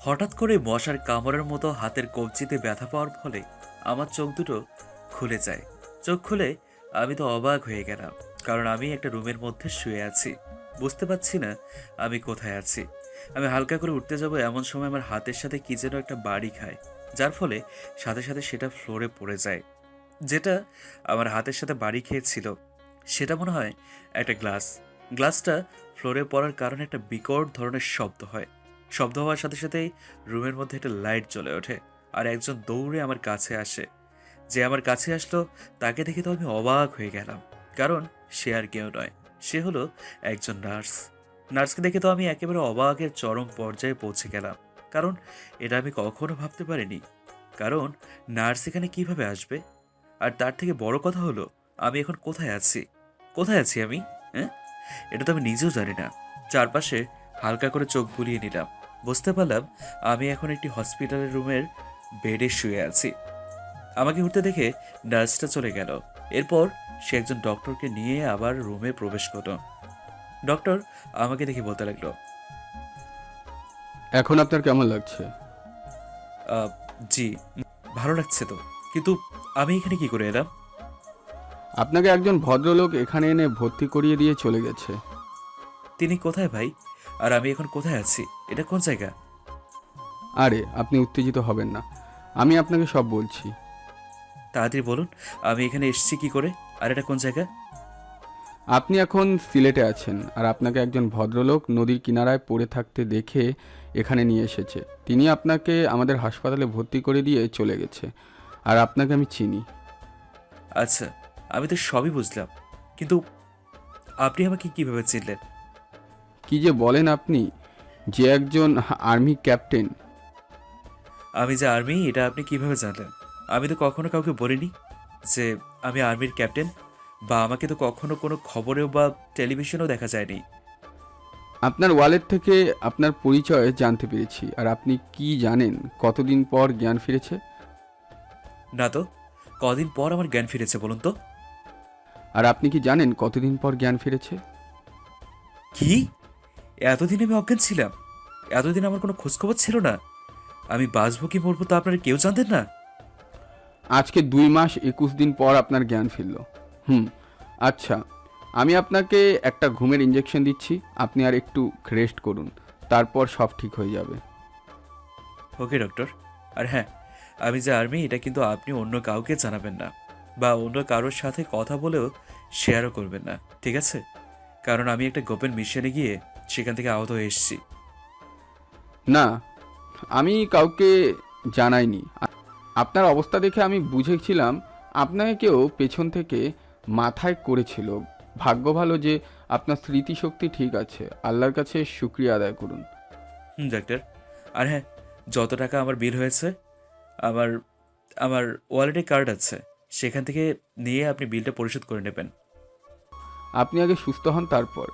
হঠাৎ করে মশার কামড়ের মতো হাতের কবজিতে ব্যথা পাওয়ার ফলে আমার চোখ দুটো খুলে যায়। চোখ খুলে আমি তো অবাক হয়ে গেলাম, কারণ আমি একটা রুমের মধ্যে শুয়ে আছি। বুঝতে পারছি না আমি কোথায় আছি। আমি হালকা করে উঠতে যাব, এমন সময় আমার হাতের সাথে কি যেন একটা বাড়ি খায়, যার ফলে সাথে সাথে সেটা ফ্লোরে পড়ে যায়। যেটা আমার হাতের সাথে বাড়ি খেয়েছিল সেটা মনে হয় একটা গ্লাস। গ্লাসটা ফ্লোরে পড়ার কারণে একটা বিকট ধরনের শব্দ হয়। শব্দ হওয়ার সাথে সাথেই রুমের মধ্যে একটা লাইট জ্বলে ওঠে, আর একজন দৌড়ে আমার কাছে আসে। যে আমার কাছে আসলো তাকে দেখে তো আমি অবাক হয়ে গেলাম, কারণ সে আর কেউ নয়, সে হলো একজন নার্স। নার্সকে দেখে তো আমি একেবারে অবাকের চরম পর্যায়ে পৌঁছে গেলাম, কারণ এটা আমি কখনো ভাবতে পারিনি। কারণ নার্স এখানে কিভাবে আসবে? আর তার থেকে বড় কথা হলো, আমি এখন কোথায় আছি? কোথায় আছি আমি? হ্যাঁ, এটা তো আমি নিজেও জানি না। চারপাশে হালকা করে চোখ বুলিয়ে নিলাম। বুঝতে পারলাম আমি এখন একটি হসপিটালের রুমের বেডে শুয়ে আছি। আমাকে উঠতে দেখে নার্সটা চলে গেল। এরপর সে একজন ডক্টরকে নিয়ে আবার রুমে প্রবেশ করলো। ডক্টর আমাকে দেখে বলতে লাগলো, এখন আপনার কেমন লাগছে? "আহ, জি, ভালো লাগছে তো, কিন্তু আমি এখানে কি করে এলাম?" আপনাকে একজন ভদ্রলোক এখানে এনে ভর্তি করিয়ে দিয়ে চলে গেছে। তিনি কোথায় ভাই? আর আমি এখন কোথায় আছি? এটা কোন জায়গা? আরে আপনি উত্তেজিত হবেন না, আমি আপনাকে সব বলছি। তাড়াতাড়ি বলুন, আমি এখানে এসেছি কি করে? আর এটা কোন জায়গা? আপনি এখন সিলেটে আছেন, আর আপনাকে একজন ভদ্রলোক নদীর কিনারায় পড়ে থাকতে দেখে এখানে নিয়ে এসেছে। তিনি আপনাকে আমাদের হাসপাতালে ভর্তি করে দিয়ে চলে গেছে। আর আপনাকে আমি চিনি। আচ্ছা, আমি তো সবই বুঝলাম, কিন্তু আপনি আমাকে কিভাবে চিনলেন? কি যে বলেন আপনি! যে একজন আর্মি ক্যাপ্টেন। আমি যে আর্মি, এটা আপনি কিভাবে জানলেন? আমি তো কখনো কাউকে বলিনি যে আমি আর্মির ক্যাপ্টেন, বা আমাকে তো কখনো কোনো খবরেও বা টেলিভিশনেও দেখা যায়নি। আপনার ওয়ালেট থেকে আপনার পরিচয় জানতে পেরেছি। আর আপনি কি জানেন কতদিন পর জ্ঞান ফিরেছে? না তো, কদিন পর আমার জ্ঞান ফিরেছে বলুন তো? আর আপনি কি জানেন কতদিন পর জ্ঞান ফিরেছে? কি? এতদিন আমি অজ্ঞান ছিলাম? এতদিন আমার কোনো খোঁজখবর ছিল না? আমি বাঁচবো কি মরবো তা আপনারা কেউ জানতেন না? আজকে 2 মাস 21 দিন পর আপনার জ্ঞান ফিরল। হুম। আচ্ছা, আমি আপনাকে একটা ঘুমের ইঞ্জেকশন দিচ্ছি। আপনি আর একটু রেস্ট করুন, তারপর সব ঠিক হয়ে যাবে। ওকে ডক্টর। আর হ্যাঁ, আমি যে আর্মি এটা কিন্তু আপনি অন্য কাউকে জানাবেন না, বা অন্য কারোর সাথে কথা বলেও শেয়ারও করবেন না, ঠিক আছে? কারণ আমি একটা গোপন মিশনে গিয়ে সেখান থেকে আহত হয়ে এসেছি। না, আমি কাউকে জানাইনি। আপনার অবস্থা দেখে আমি বুঝেছিলাম আপনাকে কেউ পেছন থেকে মাথায় করেছিল। ভাগ্য ভালো যে আপনার স্মৃতিশক্তি ঠিক আছে। আল্লাহর কাছে শুক্রিয়া আদায় করুন। হুম ডাক্তার। আর হ্যাঁ, যত টাকা আমার বিল হয়েছে, আমার আমার ওয়ালেটে কার্ড আছে, সেখান থেকে নিয়ে আপনি বিলটা পরিশোধ করে নেবেন। আপনি আগে সুস্থ হন, তারপর।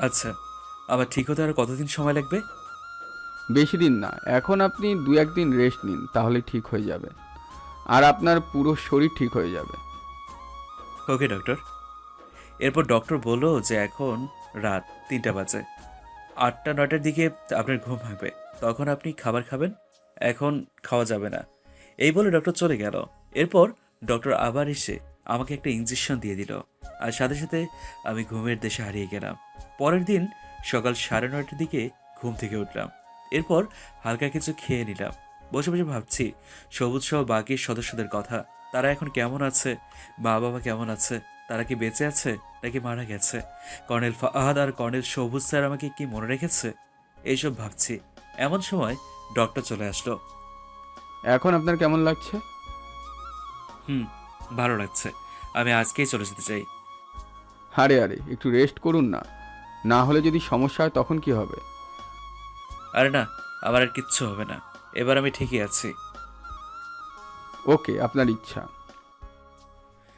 আচ্ছা, আমার ঠিক হতে আর কতদিন সময় লাগবে? বেশি দিন না, এখন আপনি 2-1 দিন রেস্ট নিন, তাহলে ঠিক হয়ে যাবে। আর আপনার পুরো শরীর ঠিক হয়ে যাবে। ওকে ডক্টর। এরপর ডক্টর বলল যে এখন রাত 3টা বাজে, 8টা 9টার দিকে আপনার ঘুম ভাঙবে, তখন আপনি খাবার খাবেন। এখন খাওয়া যাবে না। এই বলে ডক্টর চলে গেল। এরপর ডক্টর আবার এসে আমাকে একটা ইঞ্জেকশন দিয়ে দিল, আর সাথে সাথে আমি ঘুমের দেশে হারিয়ে গেলাম। পরের দিন সকাল 9:30টার দিকে ঘুম থেকে উঠলাম। এরপর হালকা কিছু খেয়ে নিলাম। বসে বসে ভাবছি সবুজ সহ বাকি সদস্যদের কথা। তারা এখন কেমন আছে? মা বাবা কেমন আছে? তারা কি বেঁচে আছে নাকি মারা গেছে? কর্নেল ফাহাদ আর কর্নেল সবুজ স্যার আমাকে কি মনে রেখেছে? এইসব ভাবছি। এমন সময় ডক্টর চলে আসলো। এখন আপনার কেমন লাগছে? হুম, ভালো লাগছে। আমি আজকেই চলে যেতে চাই। আরে আরে, একটু রেস্ট করুন না। না হলে যদি সমস্যা হয় তখন কি হবে? আরে না, আমার আর কিচ্ছু হবে না। এবার আমি ঠিকই আছি। ওকে, আপনার ইচ্ছা।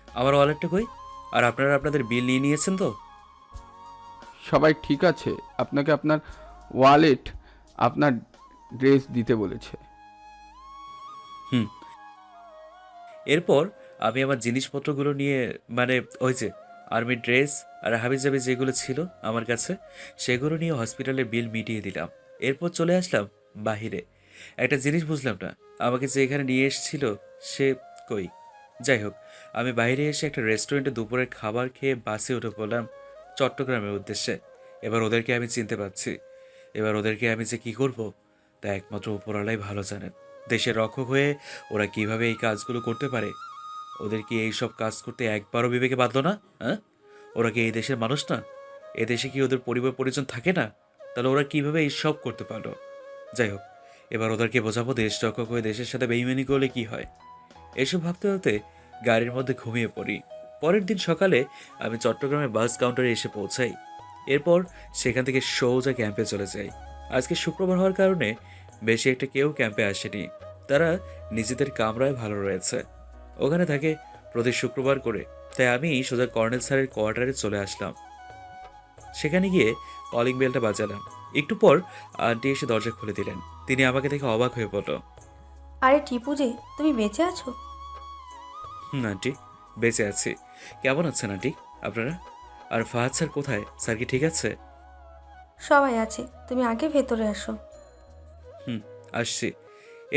আমার ওয়ালেটটা কই? আর আপনারা আপনাদের বিল নিয়ে নিয়েছেন তো? সবাই ঠিক আছে। আপনাকে আপনার ওয়ালেট, আপনার ড্রেস দিতে বলেছে। হুম। এরপর আমি আমার জিনিসপত্রগুলো নিয়ে, মানে ওই যে আর্মির ড্রেস আর হাবিজাবি যেগুলো ছিল আমার কাছে, সেগুলো নিয়ে হসপিটালের বিল মিটিয়ে দিলাম। এরপর চলে আসলাম বাহিরে। একটা জিনিস বুঝলাম না, আমাকে যে এখানে নিয়ে এসেছিল সে কই? যাই হোক, আমি বাইরে এসে একটা রেস্টুরেন্টে দুপুরের খাবার খেয়ে বাসে উঠে পড়লাম চট্টগ্রামের উদ্দেশ্যে। এবার ওদেরকে আমি চিনতে পারছি। এবার ওদেরকে আমি যে কি করব তা একমাত্র উপরওয়ালাই ভালো জানেন। দেশের রক্ষক হয়ে ওরা কিভাবে এই কাজগুলো করতে পারে? ওদের কি এইসব কাজ করতে একবারও বিবেকে বাঁধলো না? হ্যাঁ, ওরা কি এই দেশের মানুষ না? এ দেশে কি ওদের পরিবার পরিজন থাকে না? তাহলে ওরা কিভাবে এইসব করতে পারলো? যাই হোক, এবার ওদেরকে বোঝাবো দেশ রক্ষক হয়ে দেশের সাথে বেইমানি করলে কি হয়। এসব ভাবতে ভাবতে গাড়ির মধ্যে ঘুমিয়ে পড়ি। পরের দিন সকালে আমি চট্টগ্রামে বাস কাউন্টারে এসে পৌঁছাই। এরপর সেখান থেকে সোজা ক্যাম্পে চলে যাই। আজকে শুক্রবার হওয়ার কারণে বেশি একটা কেউ ক্যাম্পে আসেনি। তারা নিজেদের কামরায় ভালো রয়েছে, ওখানে থাকে প্রতি শুক্রবার করে। তাই আমি সোজা কর্নেল স্যারের কোয়ার্টারে চলে আসলাম। সেখানে গিয়ে কলিং বেলটা বাজালাম। একটু পর আন্টি এসে দরজা খুলে দিলেন। তিনি আমাকে দেখে অবাক হয়ে পড়ল। আরে টিপু যে, তুমি বেঁচে আছো? আন্টি, বেঁচে আছি। কেমন আছেন আন্টি আপনারা? আর ফাহাদ স্যার কোথায়? স্যার কি ঠিক আছে? সবাই আছে, তুমি আগে ভেতরে আসো। হুম, আসছি।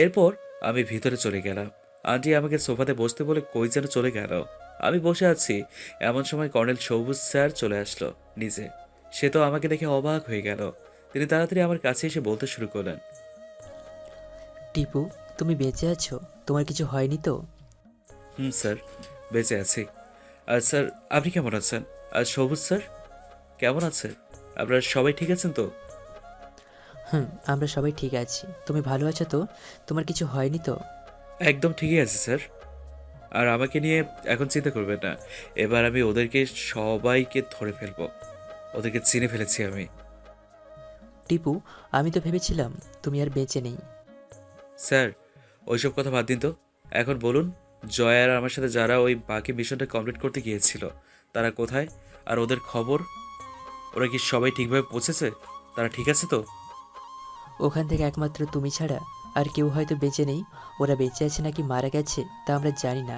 এরপর আমি ভিতরে চলে গেলাম। আন্টি আমাকে সোফাতে বসতে বলে কই যেন চলে গেল। আমি বসে আছি, এমন সময় কর্নেল সবুজ স্যার চলে আসলো নিজে। সে তো আমাকে দেখে অবাক হয়ে গেল। তিনি তাড়াতাড়ি আমার কাছে এসে বলতে শুরু করলেন। টিপু, তুমি বেঁচে আছো? তোমার কিছু হয়নি তো? হুম স্যার, বেঁচে আছি। আর স্যার, আপনি কেমন আছেন? আর সবুজ স্যার কেমন আছে? আপনারা সবাই ঠিক আছেন তো? হুম, আমরা সবাই ঠিক আছি। তুমি ভালো আছো তো? তোমার কিছু হয়নি তো? একদম ঠিকই আছে স্যার। আর আমাকে নিয়ে এখন চিন্তা করবেন না। এবার আমি ওদেরকে সবাইকে ধরে ফেলবো। ওদেরকে চিনে ফেলেছি আমি। টিপু, আমি তো ভেবেছিলাম তুমি আর বেঁচে নেই। স্যার, ওইসব কথা বাদ দিন তো। এখন বলুন, জয় আর আমার সাথে যারা ওই বাকি মিশনটা কমপ্লিট করতে গিয়েছিল তারা কোথায়? আর ওদের খবর? ওরা কি সবাই ঠিকভাবে পৌঁছেছে? তারা ঠিক আছে তো? ওখান থেকে একমাত্র তুমি ছাড়া আর কেউ হয়তো বেঁচে নেই। ওরা বেঁচে আছে নাকি মারা গেছে তা আমরা জানি না।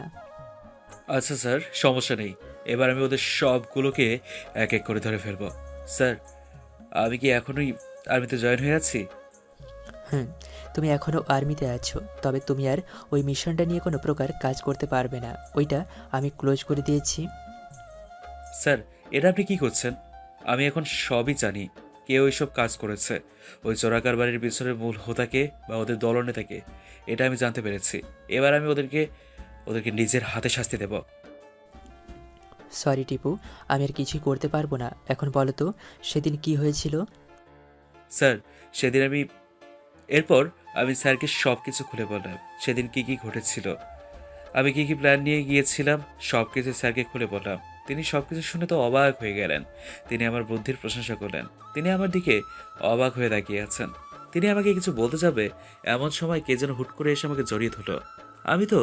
আচ্ছা স্যার, সমস্যা নেই। এবার আমি ওদের সবগুলোকে এক এক করে ধরে ফেলবো। স্যার, আমি কি এখনই আর্মিতে জয়েন হয়ে আছি? হুম, তুমি এখনও আর্মিতে আছো, তবে তুমি আর ওই মিশনটা নিয়ে কোনো প্রকার কাজ করতে পারবে না। ওইটা আমি ক্লোজ করে দিয়েছি। স্যার, এটা আপনি কি করছেন? আমি এখন সবই জানি কে ওইসব কাজ করেছে। ওই চোরাকার বাড়ির পিছনের মূল হোতাকে বা ওদের দলনেতাকে, এটা আমি জানতে পেরেছি। এবার আমি ওদেরকে ওদেরকে নিজের হাতে শাস্তি দেব। সরি টিপু, আমি আর কিছুই করতে পারবো না। এখন বলো তো, সেদিন কি হয়েছিল? স্যার, সেদিন আমি এরপর আমি স্যারকে সব কিছু খুলে বললাম। সেদিন কি কি ঘটেছিল, আমি কি কি প্ল্যান নিয়ে গিয়েছিলাম, সব কিছু স্যারকে খুলে বললাম। তিনি সব কিছু শুনে তো অবাক হয়ে গেলেন। তিনি আমার বুদ্ধির প্রশংসা করলেন। তিনি আমার দিকে অবাক হয়ে তাকিয়ে আছেন। তিনি আমাকে কিছু বলতে যাবে এমন সময় কে যেন হুট করে এসে আমাকে জড়িয়ে ধরল। আমি তো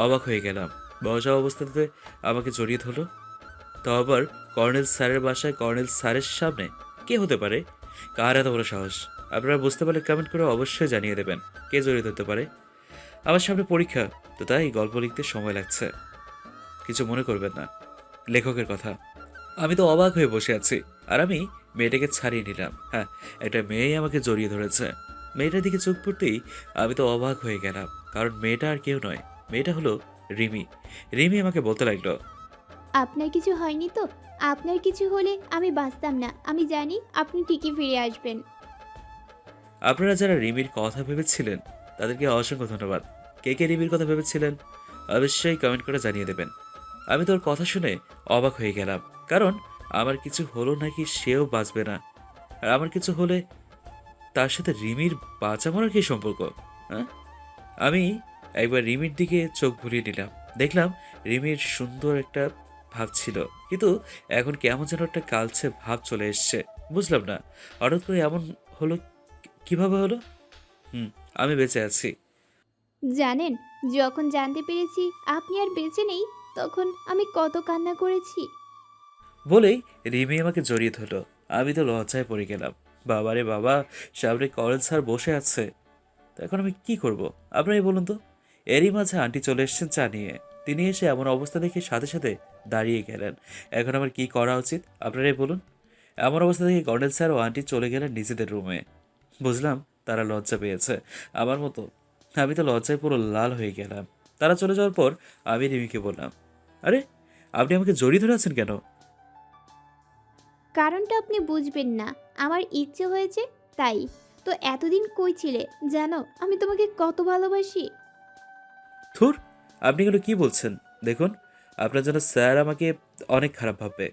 অবাক হয়ে গেলাম। বসা অবস্থাতে আমাকে জড়িয়ে ধরল, তো আবার কর্নেল স্যারের বাসায় কর্নেল স্যারের সামনে। কে হতে পারে? কার এত বড় সাহস? আপনারা বুঝতে পারলে কমেন্ট করে অবশ্যই জানিয়ে দেবেন কে জড়িয়ে ধরতে পারে। আমার সামনে পরীক্ষা, তো তাই গল্প লিখতে সময় লাগছে। কিছু মনে করবেন না, লেখকের কথা। আমি তো অবাক হয়ে বসে আছি, আর আমি মেয়েটাকে ছাড়িয়ে নিলাম। হ্যাঁ, একটা মেয়েই আমাকে জড়িয়ে ধরেছে। মেয়েটার দিকে চোখ পড়তেই আমি তো অবাক হয়ে গেলাম, কারণ মেয়েটা আর কেউ নয়, মেয়েটা হলো রিমি। রিমি আমাকে বলতে লাগলো, আপনার কিছু হয়নি তো? আপনার কিছু হলে আমি বাঁচতাম না। আমি জানি আপনি ঠিকই ফিরে আসবেন। আপনারা যারা রিমির কথা ভেবেছিলেন তাদেরকে অসংখ্য ধন্যবাদ। কে কে রিমির কথা ভেবেছিলেন অবশ্যই কমেন্ট করে জানিয়ে দেবেন। আমি তোর কথা শুনে অবাক হয়ে গেলাম, কারণ আমার কিছু হলো নাকি সেও বাঁচবে না, আর আমার কিছু হলে তার সাথে রিমির বাঁচা মরার কি সম্পর্ক? হ্যাঁ, আমি একবার রিমির দিকে চোখ বুলিয়ে নিলাম। দেখলাম রিমির সুন্দর একটা ভাব ছিল, কিন্তু এখন কেমন যেন একটা কালচে ভাব চলে এসছে। বুঝলাম না হঠাৎ করে এমন হলো, কিভাবে হলো। হুম, আমি বেঁচে আছি। জানেন, যখন জানতে পেরেছি আপনি আর বেঁচে নেই, তখন আমি কত কান্না করেছি। বলেই রিমি আমাকে জড়িয়ে ধরলো। আমি তো লজ্জায় পড়ে গেলাম। বাবারে বাবা, সামনে করেন স্যার বসে আছে, তো এখন আমি কি করব আপনারাই বলুন তো। এরই মাঝে আন্টি চলে এসেছেন চা নিয়ে। তিনি এসে এমন অবস্থা দেখে সাথে সাথে দাঁড়িয়ে গেলেন। এখন আমার কি করা উচিত আপনারাই বলুন। এমন অবস্থা দেখে কর্নেল স্যার ও আন্টি চলে গেলেন নিজেদের রুমে। বুঝলাম তারা লজ্জা পেয়েছে আমার মতো। আমি তো লজ্জায় পুরো লাল হয়ে গেলাম। তারা চলে যাওয়ার পর আমি রিমিকে বললাম, আরে আপনি আমাকে জড়িয়ে ধরে আছেন কেন? কারণটা আপনি বুঝবেন না, আমার ইচ্ছে হয়েছে তাই। তো এতদিন কই ছিলে জানো আমি তোমাকে কত ভালোবাসি। ধুর, আপনি এগুলো কি বলছেন? দেখুন, আপনার জন্য স্যার আমাকে অনেক খারাপ ভাববে।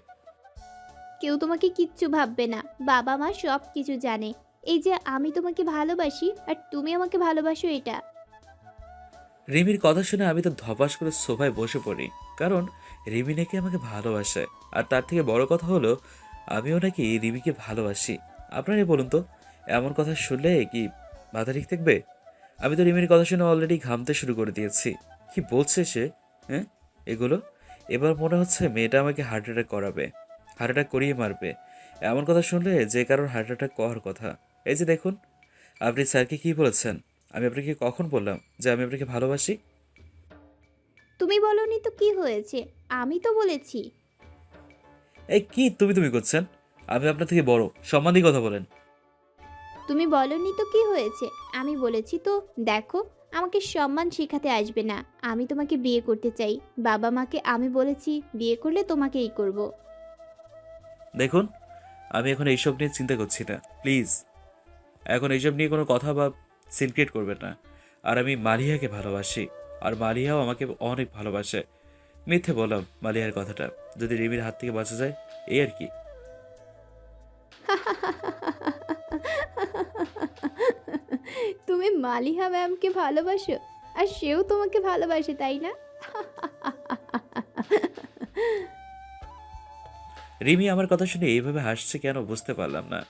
কেউ তোমাকে কিচ্ছু ভাববে না, বাবা মা সব কিছু জানে। এই যে আমি তোমাকে ভালোবাসি আর তুমি আমাকে ভালোবাসো এটা। রিমির কথা শুনে আমি তো ধপাস করে সোফায় বসে পড়ি, কারণ রিমি নাকি আমাকে ভালোবাসে। আর তার থেকে বড় কথা হলো আমিও নাকি রিমিকে ভালোবাসি। আপনারাই বলুন তো, এমন কথা শুনলে কি মাথা ঠিক থাকবে? আমি তো রিমির কথা শুনে অলরেডি ঘামতে শুরু করে দিয়েছি। কি বলছে সে? হ্যাঁ, এগুলো এবার মনে হচ্ছে মেয়েটা আমাকে হার্ট অ্যাটাক করাবে, হার্ট অ্যাটাক করিয়ে মারবে। এমন কথা শুনলে যে কারোর হার্ট অ্যাটাক করার কথা। এই যে দেখুন, আপনি স্যারকে কি বলেছেন? আমি আপনাকে কখন বললাম যে আমি আপনাকে ভালোবাসি? তুমি বলনি তো কি হয়েছে, আমি তো বলেছি। এই কি তুমি করছেন? আমি আপনার থেকে বড়, সম্মান দিয়ে কথা বলেন। তুমি বলনি তো কি হয়েছে, আমি বলেছি তো। দেখো, আমাকে সম্মান শেখাতে আসবে না। আমি তোমাকে বিয়ে করতে চাই। বাবা মাকে আমি বলেছি বিয়ে করলে তোমাকেই করব। দেখুন, আমি এখন এইসব নিয়ে চিন্তা করছি না, প্লিজ। এখন এইসব নিয়ে কোনো কথা বা সিন ক্রিয়েট করবেন না। আর আমি মালিহাকে ভালোবাসি, আর মালিহাও আমাকে অনেক ভালোবাসে। মিথ্যে বললাম মালিহার কথাটা, যদি রিমির হাত থেকে বাঁচা যায়, এই আর কি। তুমি মালিহা ম্যামকে ভালোবাসো আর সেও তোমাকে ভালোবাসে, তাই না? রিমি আমার কথা শুনে এইভাবে হাসছে কেন বুঝতে পারলাম না।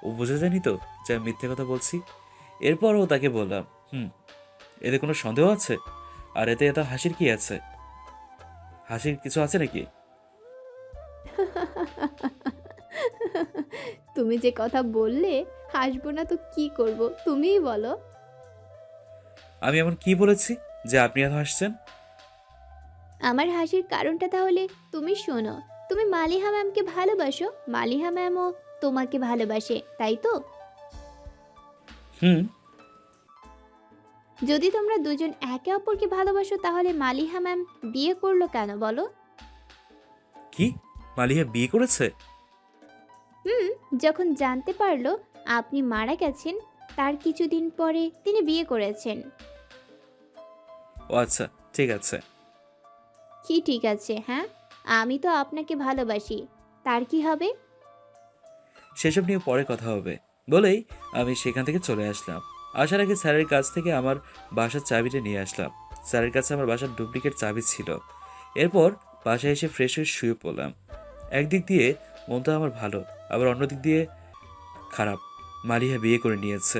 ও বুঝে জানি তো যে আমি মিথ্যে কথা বলছি। এরপরও তাকে বললাম, এতে কোনো সন্দেহ আছে? আর এতে এত হাসির কি আছে? হাসির কিছু আছে নাকি? তুমি যে কথা বললে, হাসবো না তো কি করব, তুমিই বলো। আমি এমন কি বলেছি যে আপনি এত হাসছেন? আমার হাসির কারণটা তাহলে তুমি শোনো। তুমি মালিহা ম্যামকে ভালোবাসো, মালিহা ম্যামও তোমাকে ভালোবাসে, তাই তো? হুম। যদি তোমরা দুজন একে অপরকে ভালোবাসো তাহলে মালিহা ম্যাম বিয়ে করলো কেন বলো? কি, মালিহা বিয়ে করেছে? হুম, যখন জানতে পারলো আপনি মারা গেছেন তার কিছুদিন পরে তিনি বিয়ে করেছেন। ও আচ্ছা, ঠিক আছে। কি ঠিক আছে? হ্যাঁ, আমি তো আপনাকে ভালোবাসি, তার কি হবে? সেসব নিয়ে পরে কথা হবে বলেই আমি সেখান থেকে চলে আসলাম। আসার আগে স্যারের কাছ থেকে আমার বাসার চাবিটা নিয়ে আসলাম। স্যারের কাছে আমার বাসার ডুপ্লিকেট চাবি ছিল। এরপর বাসায় এসে ফ্রেশ হয়ে শুয়ে পড়লাম। একদিক দিয়ে মনটা আমার ভালো, আবার অন্য দিক দিয়ে খারাপ। মালিহা বিয়ে করে নিয়েছে,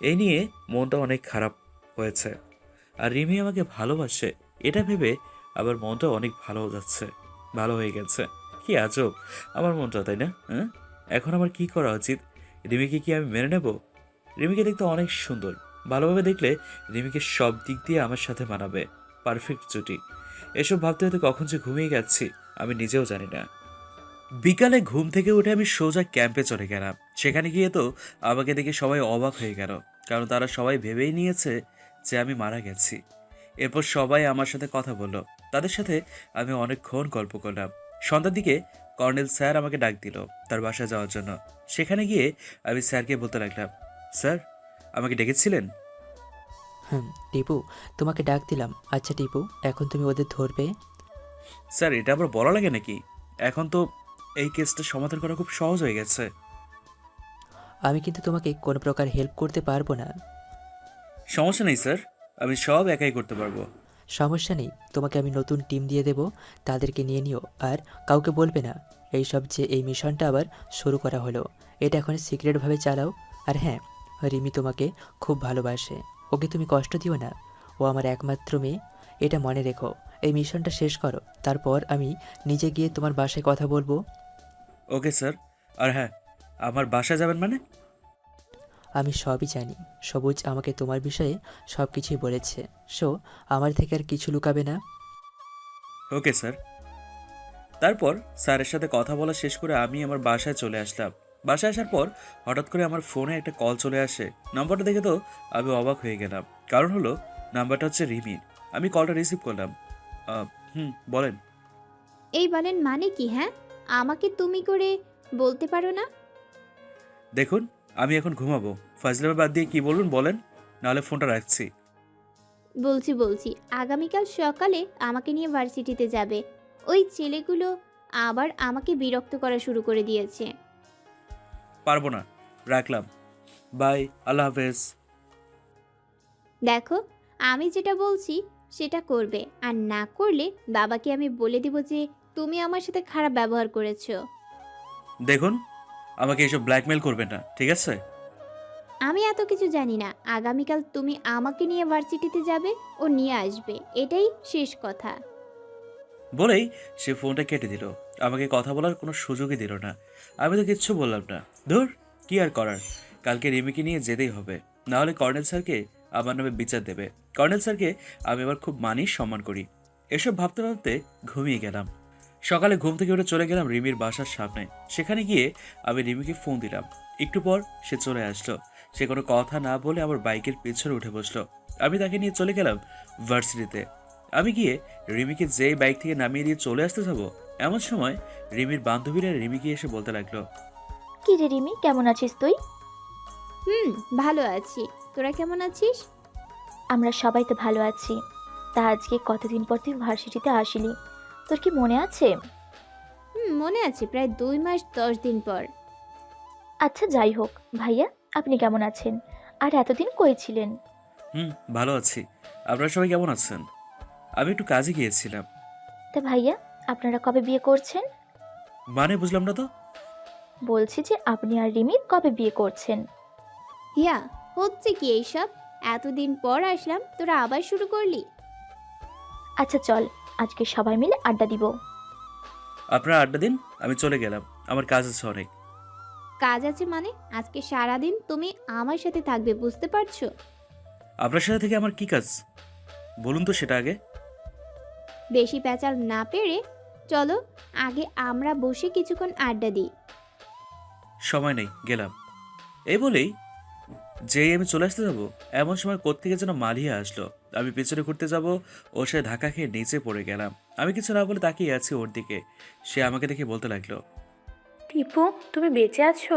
এই নিয়ে মনটা অনেক খারাপ হয়েছে। আর রিমি আমাকে ভালোবাসে এটা ভেবে আবার মনটা অনেক ভালো যাচ্ছে, ভালো হয়ে গেছে। কি আজব আমার মনটা, তাই না? হ্যাঁ, এখন আমার কি করা উচিত? রিমিকে কি আমি মেনে নেব? রিমিকে দেখতে অনেক সুন্দর, ভালোভাবে দেখলে রিমিকে সব দিক দিয়ে আমার সাথে মানাবে, পারফেক্ট জুটি। এসব ভাবতে হয়তো কখন যে ঘুমিয়ে গেছি আমি নিজেও জানি না। বিকালে ঘুম থেকে উঠে আমি সোজা ক্যাম্পে চলে গেলাম। সেখানে গিয়ে তো আমাকে দেখে সবাই অবাক হয়ে গেল, কারণ তারা সবাই ভেবেই নিয়েছে যে আমি মারা গেছি। এরপর সবাই আমার সাথে কথা বলল, তাদের সাথে আমি অনেকক্ষণ গল্প করলাম। সন্ধ্যার দিকে কর্নেল স্যার আমাকে ডাক দিল তার বাসায় যাওয়ার জন্য। সেখানে গিয়ে আমি স্যারকে বলতে লাগলাম, স্যার আমাকে ডেকেছিলেন? টিপু, তোমাকে ডাক দিলাম। আচ্ছা টিপু, এখন তুমি ওদের ধরবে? স্যার এটা আবার বলা লাগে নাকি? এখন তো এই কেসটা সমাধান করা খুব সহজ হয়ে গেছে। আমি কিন্তু তোমাকে কোনো প্রকার হেল্প করতে পারবো না। সমস্যা নেই স্যার, আমি সব একাই করতে পারবো। সমস্যা নেই, তোমাকে আমি নতুন টিম দিয়ে দেব, তাদেরকে নিয়ে নিও। আর কাউকে বলবে না এইসব যে এই মিশনটা আবার শুরু করা হলো। এটা এখন সিক্রেটভাবে চালাও। আর হ্যাঁ, রিমি তোমাকে খুব ভালোবাসে, ওকে তুমি কষ্ট দিও না। ও আমার একমাত্র মেয়ে, এটা মনে রেখো। এই মিশনটা শেষ করো, তারপর আমি নিজে গিয়ে তোমার বাসায় কথা বলবো। Okay sir. আর হ্যাঁ, আমার বাসায় যাবেন মানে? আমি সবই জানি, সবুজ আমাকে তোমার বিষয়ে সব কিছুই বলেছে। সো আমার থেকে আর কিছু লুকাবে না। Okay sir. তারপর স্যারের সাথে কথা বলা শেষ করে আমি আমার বাসায় চলে আসলাম। বাসায় আসার পর হঠাৎ করে আমার ফোনে একটা কল চলে আসে। নাম্বারটা দেখে তো আমি অবাক হয়ে গেলাম। কারণ হলো নাম্বারটা হচ্ছে রিমির। আমি কলটা রিসিভ করলাম। বলেন। এই বলেন মানে কি? হ্যাঁ, আমাকে তুমি করে বলতে পারো না? দেখুন, আমি এখন ঘুমাবো। ফাজলামে বাদ দিয়ে কি বলুন বলেন, নাহলে ফোনটা রাখছি। বলছি আগামীকাল সকালে আমাকে নিয়ে ভার্সিটিতে যাবে। ওই ছেলেগুলো আবার আমাকে বিরক্ত করা শুরু করে দিয়েছে। পারবো না, রাখলাম। বাই, আল্লাহ হাফেজ। দেখো, আমি যেটা বলছি সেটা করবে, আর না করলে বাবাকে আমি বলে দিব যে তুমি আমার সাথে খারাপ ব্যবহার করেছো। দেখুন, আমাকে এসব ব্ল্যাকমেল করবেন না, ঠিক আছে? আমি এত কিছু জানি না। আগামীকাল তুমি আমাকে নিয়ে ভার্সিটিতে যাবে ও নিয়ে আসবে, এটাই শেষ কথা। বলেই সে ফোনটা কেটে দিল। আমাকে কথা বলার কোনো সুযোগই দিল না। আমি তো কিচ্ছু বললাম না। ধুর, কি আর করার, কালকে রিমিকে নিয়ে যেতেই হবে, নাহলে কর্নেল স্যারকে আমার নামে বিচার দেবে। কর্নেল স্যারকে আমি আবার খুব মানি, সম্মান করি। এসব ভাবতে ভাবতে ঘুমিয়ে গেলাম। সকালে ঘুম থেকে উঠে চলে গেলাম রিমির বাসার সামনে। সেখানে গিয়ে আমি রিমিকে ফোন দিলাম। একটু পর সে চলে আসলো। সে কোনো কথা না বলে আমার বাইকের পেছনে উঠে বসলো। আমি তাকে নিয়ে চলে গেলাম ভার্সিটিতে। আমি গিয়ে রিমিকে যেই বাইক থেকে নামিয়ে দিয়ে চলে আসতে যাবো, এমন সময় রিমির বান্ধবীরা রিমিকে এসে বলতে লাগলো, কি রে রিমি, কেমন আছিস তুই? ভালো আছি। তোরা কেমন আছিস? আমরা সবাই তো ভালো আছি। তা আজকে কতদিন পর তুই ভার্সিটিতে আসলি, তোর কি মনে আছে? মনে আছে, প্রায় 2 মাস 10 দিন পর। আচ্ছা যাই হোক, ভাইয়া আপনি কেমন আছেন? আর এতদিন কই ছিলেন? ভালো আছি। আপনারা সবাই কেমন আছেন? আমি একটু কাজে গিয়েছিলাম। তা ভাইয়া, আপনারা কবে বিয়ে করছেন? মানে বুঝলাম না তো। বলছি যে আপনি আর রিমি কবে বিয়ে করছেন? হিয়া, হচ্ছে কি এইসব? এতদিন পর আসলাম, তোরা আবার শুরু করলি? আচ্ছা চল, আজকে সবাই মিলে আড্ডা দিব। আপনারা আড্ডা দিন, আমি চলে গেলাম, আমার কাজ আছে অনেক। কাজ আছে মানে? আজকে সারাদিন তুমি আমার সাথে থাকবে, বুঝতে পারছো? আপনার সাথে থেকে আমার কি কাজ বলুন তো সেটা আগে। বেশি প্যাচাল না পেরে চলো আগে আমরা বসে কিছুক্ষণ আড্ডা দিই। সময় নেই, গেলাম। এই বলেই যেই আমি চলে আসতে যাবো, এমন সময় কোত্থেকে যেন মালিয়া আসলো। আমি পেছনে ঘুরতে যাব, ওর সাথে ধাক্কা খেয়ে নিচে পড়ে গেলাম। আমি কিছু না বলে তাকিয়ে আছি ওর দিকে। সে আমাকে দেখে বলতে লাগলো, টিপু, তুমি বেঁচে আছো?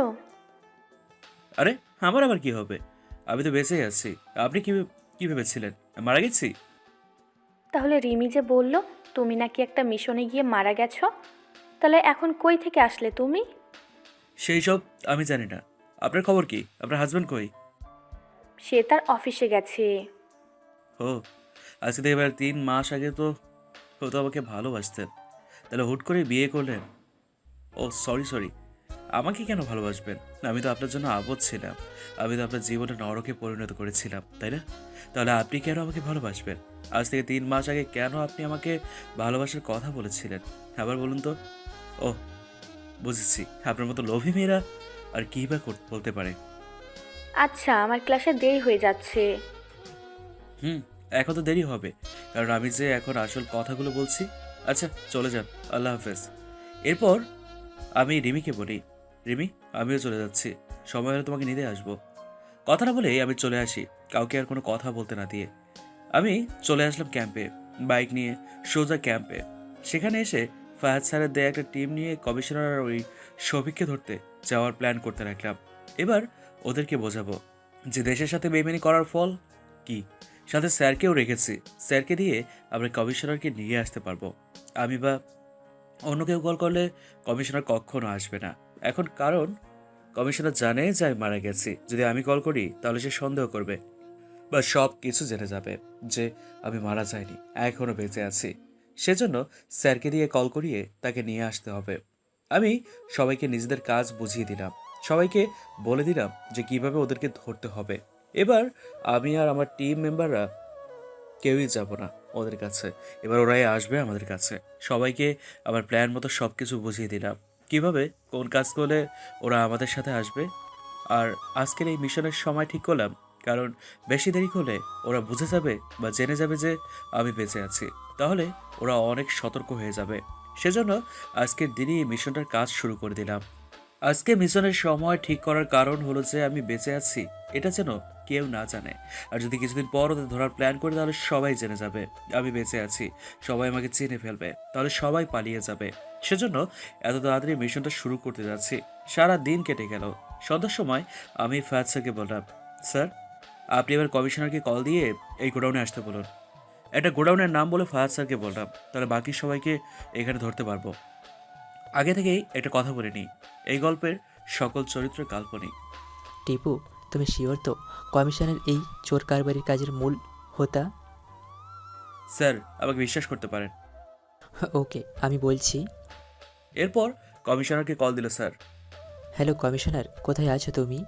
আরে আমার আবার কি হবে, আমি তো বেঁচেই আছি। আপনি কি কি ভেবেছিলেন মারা গেছি? তাহলে রিমি যে বলল তুমি নাকি একটা মিশনে গিয়ে মারা গেছো, তাহলে এখন কই থেকে আসলে তুমি? সেই সব আমি জানি না। আপনার খবর কি? আপনার হাজব্যান্ড কই? সে তার অফিসে গেছে। ও, আজকে থেকে এবার 3 মাস আগে তো ও তো আমাকে ভালোবাসতেন, তাহলে হুট করে বিয়ে করলেন? ও সরি, আমাকে কেন ভালোবাসবেন? আমি তো আপনার জন্য আবদ্ধ ছিলাম। আমি তো আপনার জীবনে নরকে পরিণত করেছিলাম, তাই না? তাহলে আপনি কেন আমাকে ভালোবাসবেন? আজ থেকে 3 মাস আগে কেন আপনি আমাকে ভালোবাসার কথা বলেছিলেন আবার বলুন তো? ও, বুঝেছি, আপনার মতো লোভী মেয়েরা আর কী বা বলতে পারে। আচ্ছা, আমার ক্লাসে দেরি হয়ে যাচ্ছে। এখন তো দেরি হবে, কারণ আমি যে এখন আসল কথাগুলো বলছি। আচ্ছা চলে যান, আল্লাহ হাফেজ। এরপর আমি রিমিকে বলি, রিমি আমিও চলে যাচ্ছি, সময় হলে তোমাকে নিতে আসবো। কথাটা বলেই আমি চলে আসি, কাউকে আর কোনো কথা বলতে না দিয়ে। আমি চলে আসলাম ক্যাম্পে, বাইক নিয়ে সোজা ক্যাম্পে। সেখানে এসে ফায়াজ স্যারের দেয়া একটা টিম নিয়ে কমিশনার আর ওই শফিককে ধরতে যাওয়ার প্ল্যান করতে রাখলাম। এবার ওদেরকে বোঝাবো যে দেশের সাথে বেইমানি করার ফল কি। সাথে স্যারকেও রেখেছি, স্যারকে দিয়ে আমরা কমিশনারকে নিয়ে আসতে পারবো। আমি বা অন্য কেউ কল করলে কমিশনার কখনো আসবে না এখন, কারণ কমিশনার জানে যে আমি মারা গেছি। যদি আমি কল করি তাহলে সে সন্দেহ করবে বা সব কিছু জেনে যাবে যে আমি মারা যাইনি, এখনও বেঁচে আছি। সেজন্য স্যারকে দিয়ে কল করিয়ে তাকে নিয়ে আসতে হবে। আমি সবাইকে নিজেদের কাজ বুঝিয়ে দিলাম, সবাইকে বলে দিলাম যে কিভাবে ওদেরকে ধরতে হবে। এবার আমি আর আমার টিম মেম্বাররা কেউই যাব না ওদের কাছে, এবার ওরাই আসবে আমাদের কাছে। সবাইকে আমার প্ল্যান মতো সব কিছু বুঝিয়ে দিলাম, কিভাবে কোন কাজ করলে ওরা আমাদের সাথে আসবে। আর আজকের এই মিশনের সময় ঠিক করলাম, কারণ বেশি দেরি করলে ওরা বুঝে যাবে বা জেনে যাবে যে আমি বেঁচে আছি, তাহলে ওরা অনেক সতর্ক হয়ে যাবে। সেজন্য আজকের দিনই এই মিশনটার কাজ শুরু করে দিলাম। আজকে মিশনের সময় ঠিক করার কারণ হলো যে আমি বেঁচে আছি এটা যেন কেউ না জানে। আর যদি কিছুদিন পর ওদের ধরার প্ল্যান করি তাহলে সবাই জেনে যাবে আমি বেঁচে আছি, সবাই আমাকে চিনে ফেলবে, তাহলে সবাই পালিয়ে যাবে। সেজন্য এত তাড়াতাড়ি মিশনটা শুরু করতে যাচ্ছি। সারা দিন কেটে গেল। সন্ধ্যার সময় আমি ফায়াদ স্যারকে বললাম, স্যার আপনি এবার কমিশনারকে কল দিয়ে এই গোডাউনে আসতে বলুন। একটা গোডাউনের নাম বলে ফায়াদ স্যারকে বললাম, তাহলে বাকি সবাইকে এখানে ধরতে পারবো। আগে থেকেই একটা কথা বলে নিই, এই গল্পের সকল চরিত্র কাল্পনিক। টিপু, তুমি শিওর তো কমিশনের এই চোর কারবারির কাজের মূল হোতা? স্যার আমাকে বিশ্বাস করতে পারেন। ওকে, আমি বলছি। এরপর কমিশনারকে কল দিল স্যার। হ্যালো কমিশনার, কোথায় আছো তুমি?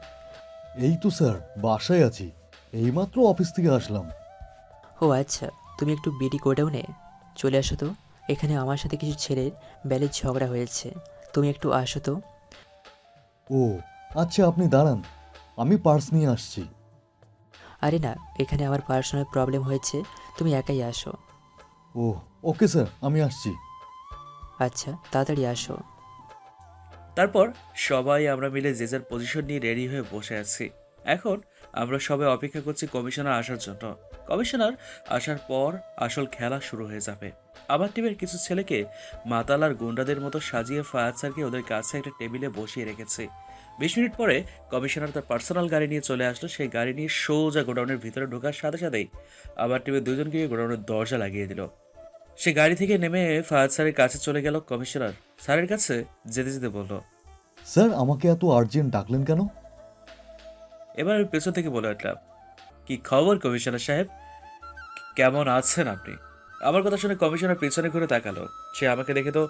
এই তো স্যার, বাসায় আছি, এইমাত্র অফিস থেকে আসলাম। ও আচ্ছা, তুমি একটু বিডি গোডাউনে চলে আসো তো। এখানে আমার সাথে কিছু ছেলের ব্যালের ঝগড়া হয়েছে, তুমি একটু আসো তো। ও আচ্ছা, আপনি দাঁড়ান, আমি পার্স নিয়ে আসছি। আরে না, এখানে আমার পার্সোনাল প্রবলেম হয়েছে, তুমি একাই আসো। ও ওকে স্যার, আমি আসছি। আচ্ছা, তাড়াতাড়ি আসো। তারপর সবাই আমরা মিলে যে যার পজিশন নিয়ে রেডি হয়ে বসে আছি। এখন আমরা সবাই অপেক্ষা করছি কমিশনার আসার জন্য। কমিশনার আসার পর আসল খেলা শুরু হয়ে যাবে। আমার টিমের কিছু ছেলেকে মাতাল আর গুন্ডাদের মতো সাজিয়ে ফায়াদ স্যারকে ওদের কাছে একটা টেবিলে বসিয়ে রেখেছে। 20 মিনিট পরে কমিশনার তার পার্সোনাল গাড়ি নিয়ে চলে আসলো। সেই গাড়ি নিয়ে সোজা গোডাউনের ভিতরে ঢোকার সাথে সাথেই আমার টিমের দুজনকে গোডাউনের দরজা লাগিয়ে দিল। সে গাড়ি থেকে নেমে ফায়াদ স্যারের কাছে চলে গেল। কমিশনার স্যারের কাছে যেতে যেতে বলল, স্যার আমাকে এত আর্জেন্ট ডাকলেন কেন? এবার আমি পেছন থেকে বলে উঠলাম, কি খবর কমিশনার সাহেব, কেমন আছেন আপনি? আমার কথা শুনে কমিশনার পেছনে ঘুরে তাকালো। সে আমাকে দেখে তো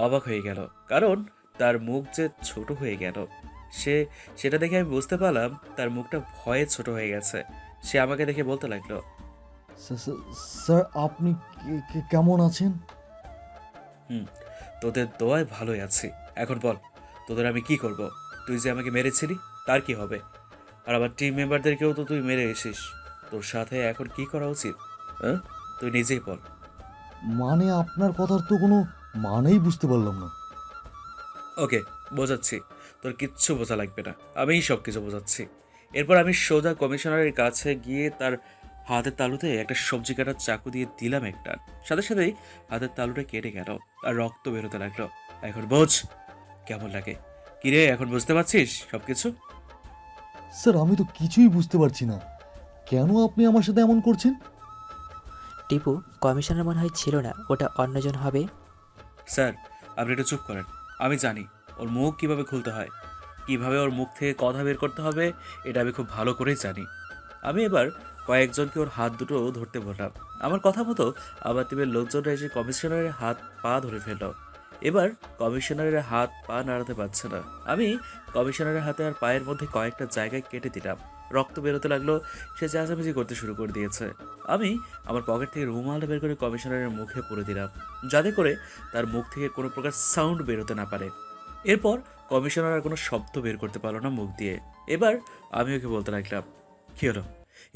অবাক হয়ে গেল, কারণ তার মুখ যে ছোট হয়ে গেল। সেটা দেখে আমি বুঝতে পারলাম তার মুখটা ভয়ে ছোট হয়ে গেছে। সে আমাকে দেখে বলতে লাগলো, স্যার আপনি কেমন আছেন? তোদের দোয়ায় ভালোই আছি। এখন বল, তোদের আমি কি করব? তুই যে আমাকে মেরেছিলি তার কি হবে? আর আমার টিম মেম্বারদেরকেও তো তুই মেরে এসিস। তোর সাথে এখন কি করা উচিত? হ্যাঁ, তুই নিজেই বল। মানে আপনার কথার তো কোনো মানেই বুঝতে পারলাম না। ওকে, বোঝাচ্ছি, তোর কিচ্ছু বোঝা লাগবে না, আমিই সব কিছু বোঝাচ্ছি। এরপর আমি সোজা কমিশনারের কাছে গিয়ে তার হাতের তালুতে একটা সবজি কাটার চাকু দিয়ে দিলাম একটা। সাথে সাথেই হাতের তালুটা কেটে গেল আর রক্ত বেরোতে লাগলো। এখন বোঝ কেমন লাগে। কিরে, এখন বুঝতে পারছিস সব কিছু? স্যার আমি তো কিছুই বুঝতে পারছি না, কেন আপনি আমার সাথে এমন করছেন? টিপু, কমিশনার মনে হয় ছিল না, ওটা অন্যজন হবে। স্যার আপনি একটু চুপ করেন। আমি জানি ওর মুখ কিভাবে খুলতে হয়, কিভাবে ওর মুখ থেকে কথা বের করতে হবে, এটা আমি খুব ভালো করেই জানি। আমি এবার কয়েকজনকে ওর হাত দুটো ধরতে বললাম। আমার কথা মতো আমার টিমের লোকজনরা এসে কমিশনারের হাত পা ধরে ফেলল। এবার কমিশনারের হাত পা নাড়াতে পারছে না। আমি কমিশনারের হাতে আর পায়ের মধ্যে কয়েকটা জায়গায় কেটে দিলাম, রক্ত বেরোতে লাগলো। সে চেঁচামেচি করতে শুরু করে দিয়েছে। আমি আমার পকেট থেকে রুমাল বের করে কমিশনারের মুখে পুরে দিলাম, যাতে করে তার মুখ থেকে কোনো প্রকার সাউন্ড বেরোতে না পারে। এরপর কমিশনার আর কোনো শব্দ বের করতে পারলো না মুখ দিয়ে। এবার আমি ওকে বলতে লাগলাম, কি হলো,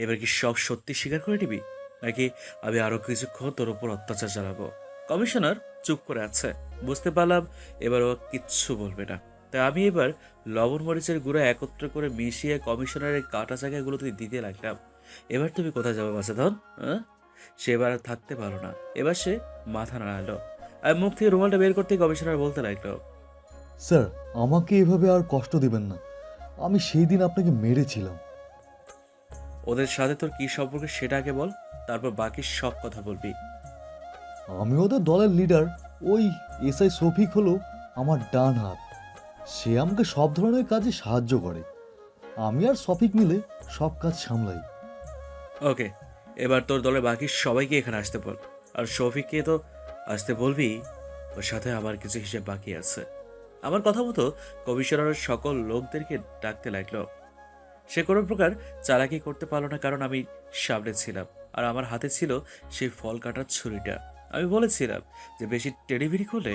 এবার কি সব সত্যি স্বীকার করে নিবি, নাকি আমি আরও কিছুক্ষণ তোর উপর অত্যাচার চালাবো? কমিশনার চুপ করে আছে। বুঝতে পারলাম এবার ও কিচ্ছু বলবে না। তাই আমি এবার লবণ মরিচের গুঁড়া একত্র করে মিশিয়ে কমিশনারের কাটা জায়গাগুলোতে দিতে লাগলাম। এবার তুমি কোথায় যাবে বাচ্চাধন? হ্যাঁ, সে এবার আর থাকতে পারলো না। এবার সে মাথা নাড়ালো। আর মুখ থেকে রুমালটা বের করতে কমিশনার বলতে লাগলো, স্যার আমাকে এভাবে আর কষ্ট দিবেন না, আমি সেই দিন আপনাকে মেরেছিলাম। ওদের সাথে তোর কি সম্পর্ক সেটা আগে বল, তারপর বাকি সব কথা বলবি। আমি ওদের দলের লিডার, ওই এসআই শফিক হলো আমার ডান হাত। সে আমাকে সব ধরনের কাজে সাহায্য করে, আমি আর শফিক মিলে সব কাজ সামলাই। ওকে, এবার তোর দলের বাকি সবাইকে এখানে আসতে বল। আর শফিককে তো আসতে বলবি, ওর সাথে আমার কিছু হিসেব বাকি আছে। আমার কথা মতো কমিশনারের সকল লোকদেরকে ডাকতে লাগলো। সে কোনো প্রকার চালাকি করতে পারলো না, কারণ আমি সামনে ছিলাম আর আমার হাতে ছিল সেই ফল কাটার ছুরিটা। আমি বলেছিলাম যে বেশি টেডিবিরি করলে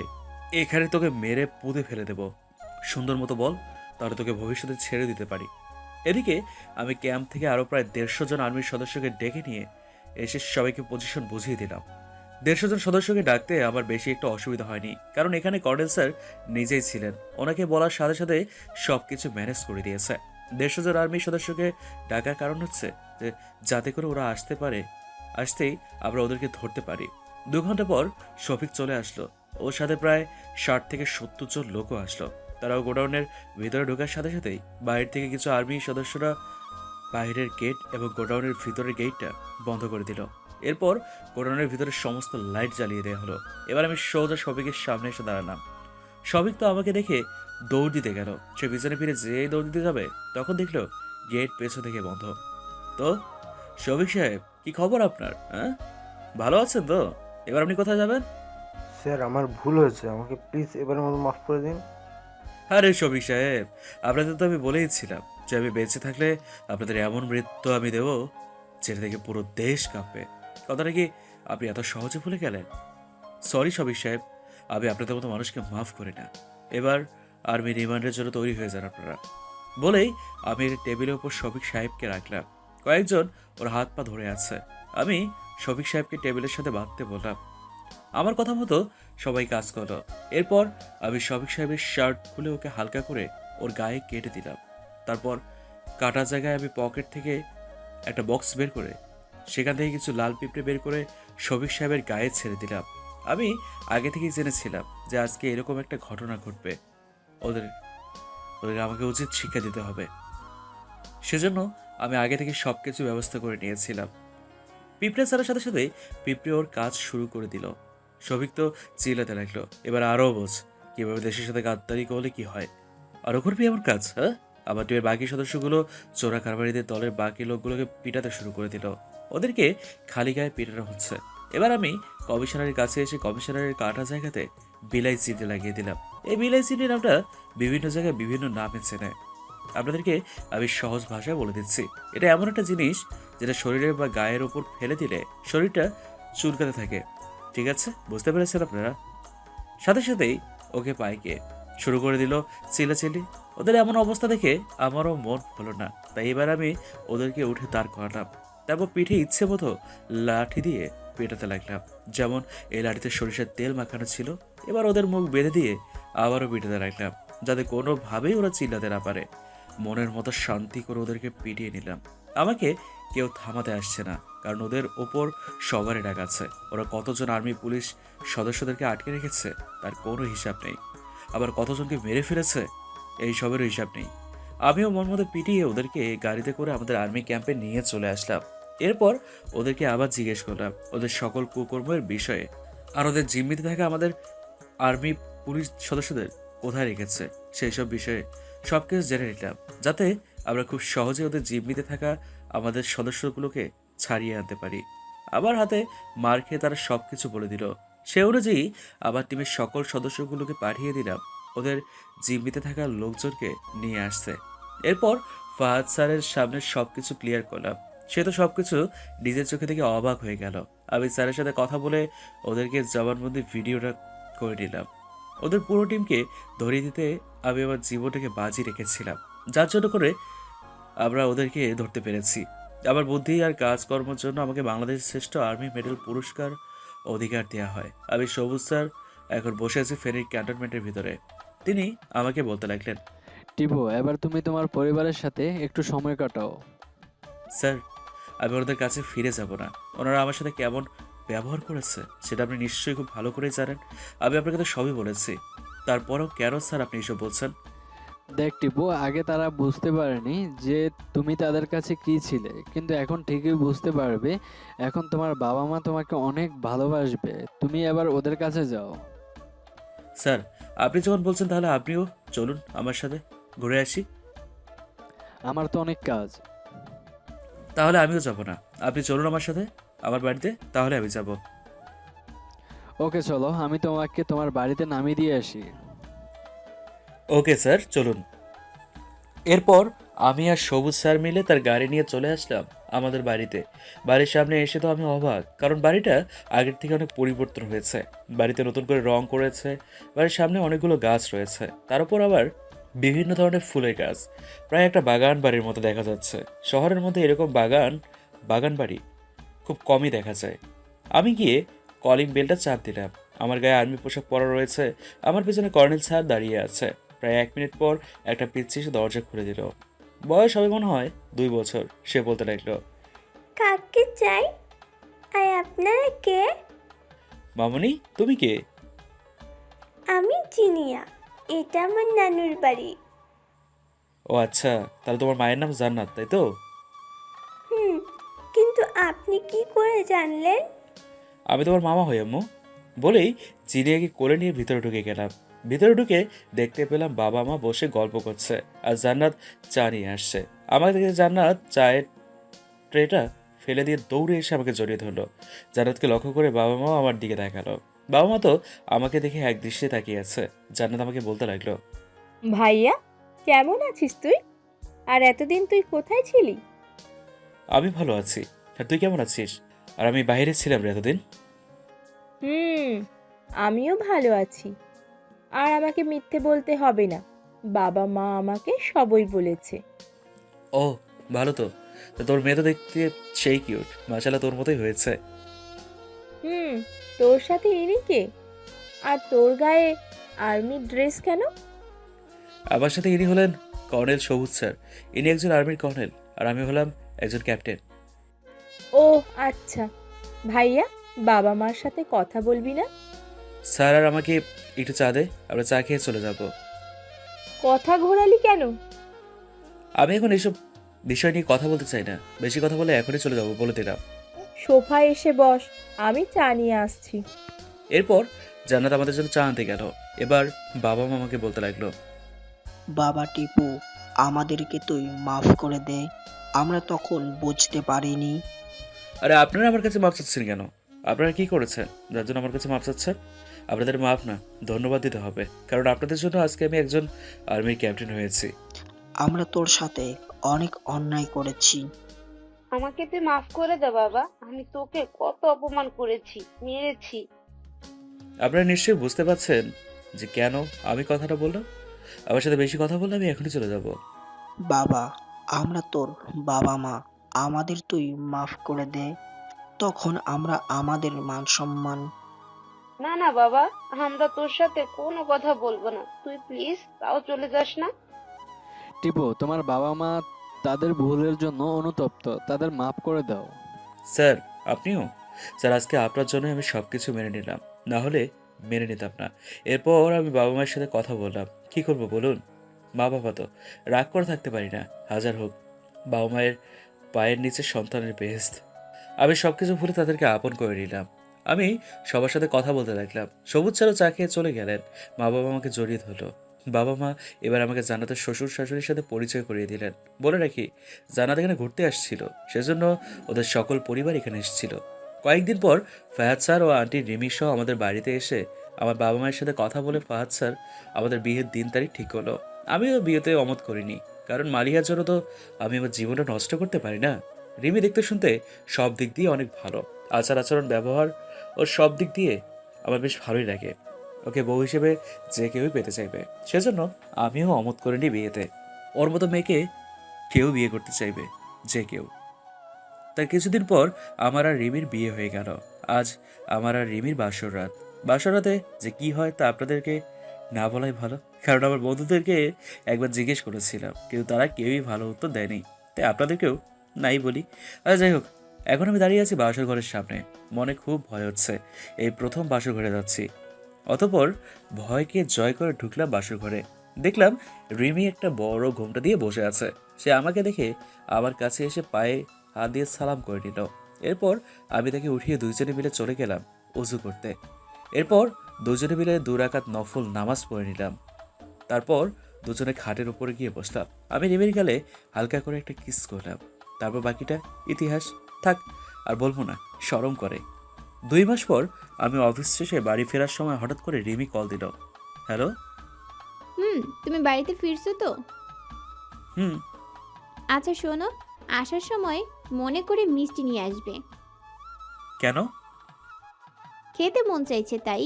এখানে তোকে মেরে পুঁতে ফেলে দেব। সুন্দর মতো বল, তাহলে তোকে ভবিষ্যতে ছেড়ে দিতে পারি। এদিকে আমি ক্যাম্প থেকে আরও প্রায় 150 জন আর্মির সদস্যকে ডেকে নিয়ে এসে সবাইকে পজিশন বুঝিয়ে দিলাম। 150 জন সদস্যকে ডাকতে আমার বেশি একটা অসুবিধা হয়নি, কারণ এখানে কর্নেল স্যার নিজেই ছিলেন। ওনাকে বলার সাথে সাথে সবকিছু ম্যানেজ করে দিয়েছে। 150 জন আর্মি সদস্যকে ডাকার কারণ হচ্ছে যে যাতে করে ওরা আসতেই আমরা ওদেরকে ধরতে পারি। 2 ঘন্টা পর শফিক চলে আসলো। ওর সাথে প্রায় 60 থেকে 70 জন লোকও আসলো। তারাও গোডাউনের ভিতরে ঢোকার সাথে সাথেই বাইরে থেকে কিছু আর্মি সদস্যরা বাইরের গেট এবং গোডাউনের ভিতরের গেটটা বন্ধ করে দিল। এরপর গোডাউনের ভিতরে সমস্ত লাইট জ্বালিয়ে দেওয়া হলো। এবার আমি সোজা শফিকের সামনে এসে দাঁড়ালাম। শফিক তো আমাকে দেখে দৌড় দিতে গেল। সে পিছনে ফিরে যেই দৌড় দিতে যাবে তখন দেখলো গেট পেছন থেকে বন্ধ। তো শফিক সাহেব, কি খবর আপনার? হ্যাঁ, ভালো আছেন তো? এবার আপনি কোথায় যাবেন? স্যার আমার ভুল হয়েছে, আমাকে প্লিজ এবারের মতো মাফ করে দিন। আরে শফিক সাহেব, আপনাদের তো আমি বলেইছিলাম যে আমি বেঁচে থাকলে আপনাদের এমন মৃত্যু আমি দেবো যেটা থেকে পুরো দেশ কাঁপবে। কথাটা কি আপনি এত সহজে ভুলে গেলেন? সরি শফিক সাহেব, আমি আপনাদের মতো মানুষকে মাফ করি না। এবার আর্মি রিমান্ডের জন্য তৈরি হয়ে যান আপনারা। বলেই আমি টেবিলের উপর শফিক সাহেবকে রাখলাম। কয়েকজন ওর হাত পা ধরে আছে। আমি শফিক সাহেবকে টেবিলের সাথে বাঁধতে বললাম। আমার কথা মতো সবাই কাজ করলো। এরপর আমি শফিক সাহেবের শার্ট খুলে ওকে হালকা করে ওর গায়ে কেটে দিলাম। তারপর কাটা জায়গায় আমি পকেট থেকে একটা বক্স বের করে সেখান থেকে কিছু লাল পিঁপড়ে বের করে শফিক সাহেবের গায়ে ছেড়ে দিলাম। আমি আগে থেকেই জেনেছিলাম যে আজকে এরকম একটা ঘটনা ঘটবে। ওদের ওদের আমাকে উচিত শিক্ষা দিতে হবে। সেজন্য আমি আগে থেকে সব কিছু ব্যবস্থা করে নিয়েছিলাম। পিঁপড়ে ছাড়ার সাথে সাথে পিঁপড়ে ওর কাজ শুরু করে দিল। শফিক তো চিল্লাতে লাগলো, এবার আরও বোঝ কিভাবে দেশের সাথে গাদ্দারি করলে কি হয়। আরও করবি এমন কাজ? হ্যাঁ। আবার টিমের বাকি সদস্যগুলো চোরা কারবারিদের দলের বাকি লোকগুলোকে পিটাতে শুরু করে দিল। ওদেরকে খালি গায়ে পিটানো হচ্ছে। এবার আমি কমিশনারের কাছে এসে কমিশনারের কাটা জায়গাতে বিলাই চিঠি লাগিয়ে দিলাম। এই বিলাই চিঠির নামটা বিভিন্ন জায়গায় বিভিন্ন নামে চেনে। আপনাদেরকে আমি সহজ ভাষায় বলে দিচ্ছি। এটা এমন একটা জিনিস যেটা শরীরের বা গায়ের ওপর ফেলে দিলে শরীরটা চুলকাতে থাকে। ঠিক আছে, বুঝতে পেরেছেন আপনারা? সাথে সাথেই ওকে পাইকে শুরু করে দিল চিল্লাচিল্লি। ওদের এমন অবস্থা দেখে আমারও মন হলো না, তাই এবার আমি ওদেরকে উঠে দাঁড় করালাম। তারপর পিঠে ইচ্ছে মতো লাঠি দিয়ে পেটাতে লাগলাম। যেমন এই লাঠিতে সরিষার তেল মাখানো ছিল। এবার ওদের মুখ বেঁধে দিয়ে আবারও পিটাতে লাগলাম, যাতে কোনোভাবেই ওরা চিল্লাতে না পারে। মনের মতো শান্তি করে ওদেরকে পিটিয়ে নিলাম। আমাকে কেউ থামাতে আসছে না, কারণ ওদের ওপর সবারই ডাক আছে। ওরা কতজন আর্মি পুলিশ সদস্যদেরকে আটকে রেখেছে তার কোনো হিসাব নেই। আবার কতজনকে মেরে ফেলেছে এই সবেরও হিসাব নেই। আমিও মন মতো পিটিয়ে ওদেরকে গাড়িতে করে আমাদের আর্মি ক্যাম্পে নিয়ে চলে আসলাম। এরপর ওদেরকে আবার জিজ্ঞেস করলাম ওদের সকল কুকর্মের বিষয়ে, আর ওদের জিম্মিতে থাকা আমাদের আর্মি পুলিশ সদস্যদের কোথায় রেখেছে সেই সব বিষয়ে সব কিছু জেনে নিলাম, যাতে আমরা খুব সহজে ওদের জিম্মিতে থাকা আমাদের সদস্যগুলোকে ছাড়িয়ে আনতে পারি। আমার হাতে মার খেয়ে তারা সব কিছু বলে দিল। সে অনুযায়ী আবার টিমের সকল সদস্যগুলোকে পাঠিয়ে দিলাম ওদের জিম্মিতে থাকা লোকজনকে নিয়ে আসতে। এরপর ফাহাদ স্যারের সামনে সব কিছু ক্লিয়ার করলাম। সে তো সব কিছু নিজের চোখে থেকে অবাক হয়ে গেল। আমি স্যারের সাথে কথা বলে ওদেরকে জবানবন্দি ভিডিওটা করে নিলাম। ওদের পুরো টিমকে ধরিয়ে দিতে আমি আমার জীবনটাকে বাজি রেখেছিলাম, যার জন্য করে আমরা ওদেরকে ধরতে পেরেছি। আমার বুদ্ধি আর কাজকর্মের জন্য আমাকে বাংলাদেশ শ্রেষ্ঠ আর্মি মেডেল পুরস্কার অধিকার দেওয়া হয়। আমি সবুজ স্যার এখন বসে আছি ফেনীর ক্যান্টনমেন্টের ভিতরে। তিনি আমাকে বলতে লাগলেন, টিপো, এবার তুমি তোমার পরিবারের সাথে একটু সময় কাটাও। স্যার, আমি ওদের কাছে ফিরে যাব না। ওনারা আমার সাথে কেমন ব্যবহার করেছে সেটা আপনি নিশ্চয়ই খুব ভালো করেই জানেন। আমি আপনাকে তো সবই বলেছি, তারপরও কেন স্যার আপনি এসব বলছেন? দেখ টিপু, আগে তারা বুঝতে পারেনি যে তুমি তাদের কাছে কি ছিলে, কিন্তু এখন ঠিকই বুঝতে পারবে। এখন তোমার বাবা মা তোমাকে অনেক ভালোবাসবে। তুমি এবার ওদের কাছে যাও। স্যার, আপনি যখন বলছেন তাহলে আপনিও চলুন আমার সাথে, ঘুরে আসি। আমার তো অনেক কাজ। তাহলে আমিও যাব না, আপনি চলুন আমার সাথে আমার বাড়িতে, তাহলে আমি যাব। ওকে চলো, আমি তোমাকে তোমার বাড়িতে নামিয়ে দিয়ে আসি। ওকে স্যার, চলুন। এরপর আমি আর সবুজ স্যার মিলে তার গাড়ি নিয়ে চলে আসলাম আমাদের বাড়িতে। বাড়ির সামনে এসে তো আমি অবাক, কারণ বাড়িটা আগের থেকে অনেক পরিবর্তন হয়েছে। বাড়িতে নতুন করে রং করেছে, বাড়ির সামনে অনেকগুলো গাছ রয়েছে, তার উপর আবার বিভিন্ন ধরনের ফুলের গাছ। প্রায় একটা বাগান বাড়ির মতো দেখা যাচ্ছে। শহরের মধ্যে এরকম বাগান বাড়ি খুব কমই দেখা যায়। আমি গিয়ে কলিং বেলটা চাপ দিলাম। আমার গায়ে আর্মি পোশাক পরা রয়েছে, আমার পেছনে কর্নেল স্যার দাঁড়িয়ে আছে। প্রায় 1 মিনিট পর একটা পিচ্ছি এসে দরজা খুলে দিল। বয়স হবে মনে হয় 2 বছর। সে বলতে লাগলো, কাকে চাই? আর আপনারা কে? মামুনি তুমি কে? আমি জিনিয়া, এটা আমার নানুর বাড়ি। ও আচ্ছা, তাহলে তোমার মায়ের নাম জান্নাত, তাই তো? হুম, কিন্তু আপনি কি করে জানলেন? আমি তোমার মামা হই আম্মু। বলেই চিনিয়াকে কোলে নিয়ে ভিতরে ঢুকে গেলাম। ভিতরে ঢুকে দেখতে পেলাম বাবা মা বসে গল্প করছে আর জান্নাত চা নিয়ে আসছে। আমার দিকে জান্নাত চায়ের ট্রেটা ফেলে দিয়ে দৌড়ে এসে আমাকে জড়িয়ে ধরলো। জান্নাতকে লক্ষ্য করে বাবা মাও আমার দিকে দেখালো। বাবা মা তো আমাকে দেখে এক দৃষ্টিতে তাকিয়ে আছে। জান্নাত আমাকে বলতে লাগলো, ভাইয়া কেমন আছিস তুই? আর এতদিন তুই কোথায় ছিলি? আমি ভালো আছি, আর তুই কেমন আছিস? আর আমি বাইরে ছিলাম রে এতদিন। আমিও ভালো আছি। আর আমাকে মিথ্যে বলতে হবে না, বাবা মা আমাকে সবই বলেছে। ও ভালো তো। তা তোর মেয়ে তো দেখতে সেই কিউট, মাশাআল্লাহ তোর মতোই হয়েছে। তোর সাথে ইনি কে? আর তোর গায়ে আর্মি ড্রেস কেন? আমার সাথে ইনি হলেন কর্নেল সবুজ স্যার। ইনি একজন আর্মির কর্নেল আর আমি হলাম একজন ক্যাপ্টেন। ও আচ্ছা। ভাইয়া, বাবা মার সাথে কথা বলবি না? স্যার আর আমাকে একটু চা দে, আমরা চা খেয়ে চলে যাব। কথা ঘোরালি কেন? আমি এখন এইসব বিষয় নিয়ে কথা বলতে চাই না। বেশি কথা বলে এখনই চলে যাবো, বলে দিলাম। সোফায় এসে বস, আমি চা নিয়ে আসছি। এরপর জান্নাত আমাদের জন্য চা আনতে গেল। এবার বাবা মা আমাকে বলতে লাগলো, বাবা টিপু, আমাদেরকে তুই মাফ করে দে, আমরা তখন বুঝতে পারিনি। আরে আপনারা আমার কাছে মাপ চাচ্ছেন কেন? আপনারা কি করেছেন যার জন্য আমার কাছে মাপ চাচ্ছেন? আপনাদের মাপ না, ধন্যবাদ দিতে হবে, কারণ আপনাদের জন্য আজকে আমি একজন আর্মির ক্যাপ্টেন হয়েছি। আমরা তোর সাথে অনেক অন্যায় করেছি। আমাকে তুই মাফ করে দে বাবা, আমি তোকে কত অপমান করেছি, মেরেছি। আপনারা নিশ্চয়ই বুঝতে পারছেন যে কেন আমি কথাটা বললাম। আমার সাথে বেশি কথা বললে আমি এখনই চলে যাব। বাবা, আমরা তোর বাবা মা, আমাদের তুই মাফ করে দে, তখন আমরা আমাদের মান সম্মান। না না বাবা, আমরা তোর সাথে কোনো কথা বলবো না, তুই প্লিজ তাও চলে যাস না। টিপু, তোমার বাবা মা তাদের ভুলের জন্য অনুতপ্ত, তাদের মাফ করে দাও। স্যার আপনিও? স্যার আজকে আপনার জন্য আমি সব কিছু মেনে নিলাম, না হলে মেনে নিতাম না। এরপর আমি বাবা মায়ের সাথে কথা বললাম। কি করব বলুন? মা বাবা তো, রাগ করে থাকতে পারি না। হাজার হোক বাবা মায়ের পায়ের নিচে সন্তানের বেহেস্ত। আমি সব কিছু ভুলে তাদেরকে আপন করে নিলাম। আমি সবার সাথে কথা বলতে লাগলাম। সবুজ স্যারও চা খেয়ে চলে গেলেন। মা বাবা আমাকে জড়িয়ে ধরলো। বাবা মা এবার আমাকে জান্নাতের শ্বশুর শাশুড়ির সাথে পরিচয় করিয়ে দিলেন। বলে রাখি, জান্নাত এখানে ঘুরতে আসছিল, সেজন্য ওদের সকল পরিবার এখানে এসেছিল। কয়েকদিন পর ফাহাদ স্যার ও আন্টি রিমি সহ আমাদের বাড়িতে এসে আমার বাবা মায়ের সাথে কথা বলে ফাহাদ স্যার আমাদের বিয়ের দিন তারিখ ঠিক হলো। আমিও বিয়েতে অমত করিনি, কারণ মালিয়ার জন্য তো আমি আমার জীবনটা নষ্ট করতে পারি না। রিমি দেখতে শুনতে সব দিক দিয়ে অনেক ভালো। আচার আচরণ, ব্যবহার ওর সব দিক দিয়ে আমার বেশ ভালোই লাগে। ওকে বউ হিসেবে যে কেউই পেতে চাইবে, সেজন্য আমিও অমত করিনি বিয়েতে। ওর মতো মেয়েকে কেউ বিয়ে করতে চাইবে, যে কেউ। তার কিছুদিন পর আমার আর রিমির বিয়ে হয়ে গেল। আজ আমার আর রিমির বাসর রাত। বাসর রাতে যে কি হয় তা আপনাদেরকে না বলাই ভালো, কারণ আমার বন্ধুদেরকে একবার জিজ্ঞেস করেছিলাম, কিন্তু তারা কেউই ভালো উত্তর দেয়নি, তাই আপনাদেরকেও নাই বলি। আচ্ছা যাই হোক, এখন আমি দাঁড়িয়ে আছি বাসর ঘরের সামনে। মনে খুব ভয় হচ্ছে, এই প্রথম বাসর ঘরে যাচ্ছি। অতঃপর ভয়কে জয় করে ঢুকলাম বাসর ঘরে। দেখলাম রিমি একটা বড় ঘোমটা দিয়ে বসে আছে। সে আমাকে দেখে আমার কাছে এসে পায়ে হাত দিয়ে সালাম করে নিল। এরপর আমি তাকে উঠিয়ে দুইজনে মিলে চলে গেলাম উজু করতে। এরপর দুজনে মিলে 2 রাকাত নফল নামাজ পড়ে নিলাম। তারপর দুজনে খাটের উপরে গিয়ে বসলাম। আমি রিমির গালে হালকা করে একটা কিস করলাম। তারপর বাকিটা ইতিহাস। থাক আর বলবো না, শরম করে। 2 মাস পর আমি অফিস শেষে বাড়ি ফেরার সময় হঠাৎ করে রিমি কল দিল। হ্যালো। তুমি বাড়িতে ফিরছো তো? হুম। আচ্ছা শোনো, আসার সময় মনে করে মিষ্টি নিয়ে আসবে। কেন? খেতে মন চাইছে তাই।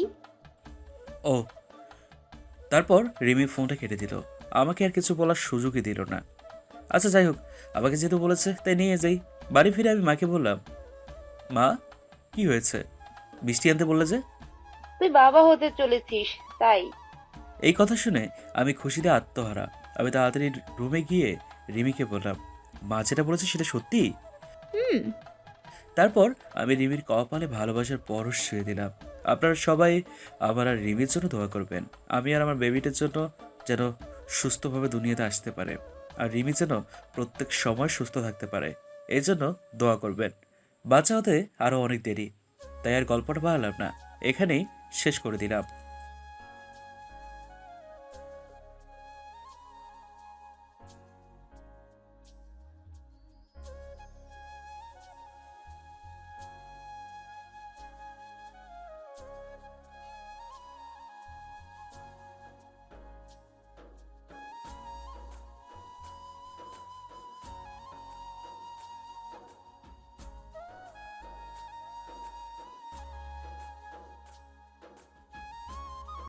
ও। তারপর রিমি ফোনটা কেটে দিল। আমাকে আর কিছু বলার সুযোগই দিল না। আচ্ছা যাই হোক, আমাকে যেহেতু বলেছে তাই নিয়ে যাই। বাড়ি ফিরে আমি মাকে বললাম, মা কি হয়েছে? মিষ্টি আনতে বললে যে? তুই বাবা হতে চলেছিস তাই। এই কথা শুনে আমি খুশিতে আত্মহারা। আমি তাড়াতাড়ি রুমে গিয়ে রিমিকে বললাম, মা যেটা বলেছে সেটা সত্যি? হুম। তারপর আমি রিমির কপালে ভালোবাসার পরশ ছুঁয়ে দিলাম। আপনারা সবাই আমার আর রিমির জন্য দোয়া করবেন। আমি আর আমার বেবিটার জন্য যেন সুস্থভাবে দুনিয়াতে আসতে পারে, আর রিমি যেন প্রত্যেক সময় সুস্থ থাকতে পারে, এই জন্য দোয়া করবেন। বাচ্চা হতে আরও অনেক দেরি, তাই আর গল্পটা বাড়ালাম না, এখানেই শেষ করে দিলাম।